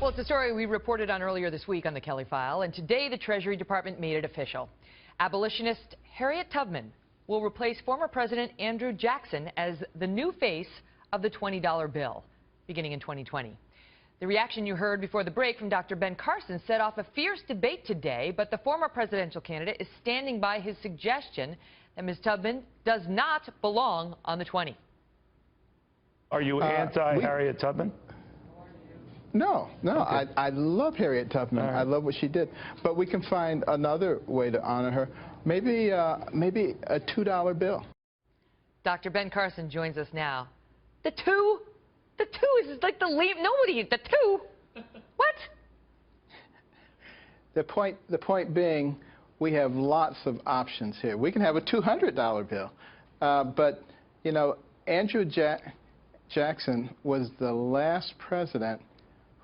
Well, it's a story we reported on earlier this week on the Kelly File, and today the Treasury Department made it official. Abolitionist Harriet Tubman will replace former President Andrew Jackson as the new face of the $20 bill, beginning in 2020. The reaction you heard before the break from Dr. Ben Carson set off a fierce debate today, but the former presidential candidate is standing by his suggestion that Ms. Tubman does not belong on the 20. Are you anti-Harriet Tubman? No, Okay. I love Harriet Tubman. Right. I love what she did. But we can find another way to honor her. Maybe a $2 bill. Dr. Ben Carson joins us now. The two is like the leave. Nobody, the two. What? The point being, we have lots of options here. We can have a $200 bill. But, you know, Andrew Jackson was the last president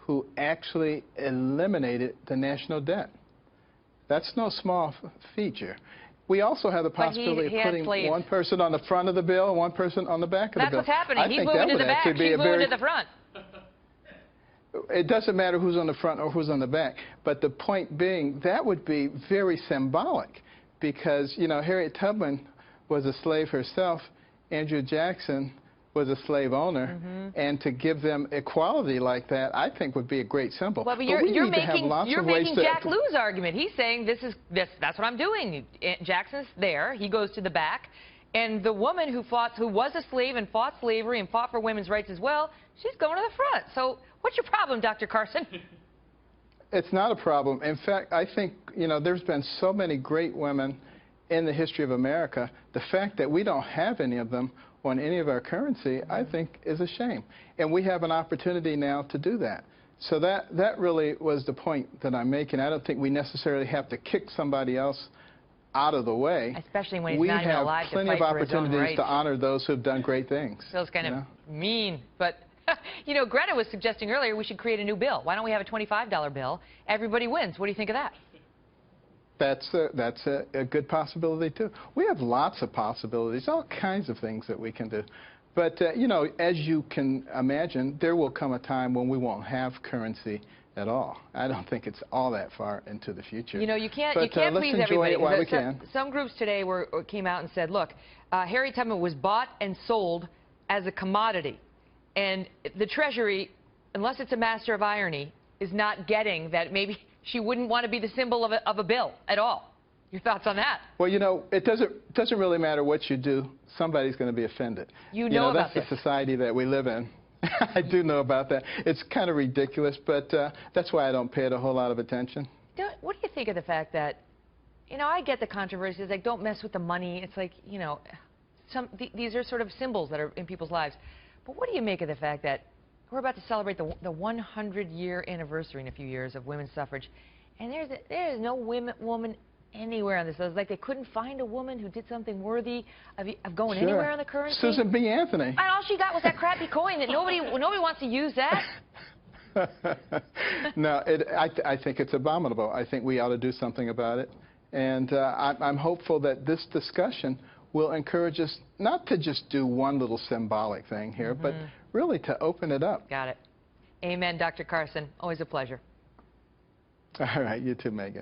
who actually eliminated the national debt. That's no small feature. We also have the possibility of putting one person on the front of the bill and one person on the back of the bill. That's what's happening. He's moving to the back. She's moving to the front. It doesn't matter who's on the front or who's on the back. But the point being, that would be very symbolic because, you know, Harriet Tubman was a slave herself. Andrew Jackson was a slave owner, and to give them equality like that, I think would be a great symbol. Well, but you're making Jack Lew's argument. He's saying that's what I'm doing. Jackson's there. He goes to the back, and the woman who was a slave and fought slavery and fought for women's rights as well, she's going to the front. So what's your problem, Dr. Carson? It's not a problem. In fact, I think, you know, there's been so many great women in the history of America. The fact that we don't have any of them on any of our currency, I think, is a shame. And we have an opportunity now to do that. So that really was the point that I'm making. I don't think we necessarily have to kick somebody else out of the way. Especially when he's not even alive to fight for his own rights. We have plenty of opportunities to honor those who have done great things. Feels kind of mean, but you know, Greta was suggesting earlier we should create a new bill. Why don't we have a $25 bill? Everybody wins. What do you think of that? That's a good possibility, too. We have lots of possibilities, all kinds of things that we can do. But, you know, as you can imagine, there will come a time when we won't have currency at all. I don't think it's all that far into the future. You know, you can't please everybody. It while we can. Some groups today came out and said, look, Harriet Tubman was bought and sold as a commodity. And the Treasury, unless it's a master of irony, is not getting that maybe she wouldn't want to be the symbol of a bill at all. Your thoughts on that? Well, you know, it doesn't really matter what you do. Somebody's going to be offended. You know about that's the society that we live in. I do know about that. It's kind of ridiculous, but that's why I don't pay it a whole lot of attention. What do you think of the fact that, you know, I get the controversies, like don't mess with the money. It's like, you know, these are sort of symbols that are in people's lives. But what do you make of the fact that we're about to celebrate the 100-year anniversary in a few years of women's suffrage, and there is no woman anywhere on this list. Like they couldn't find a woman who did something worthy of going anywhere on the currency. Susan B. Anthony. And all she got was that crappy coin that nobody wants to use that. No, I think it's abominable. I think we ought to do something about it. And I'm hopeful that this discussion will encourage us not to just do one little symbolic thing here, but really to open it up. Got it. Amen, Dr. Carson. Always a pleasure. All right, you too, Megan.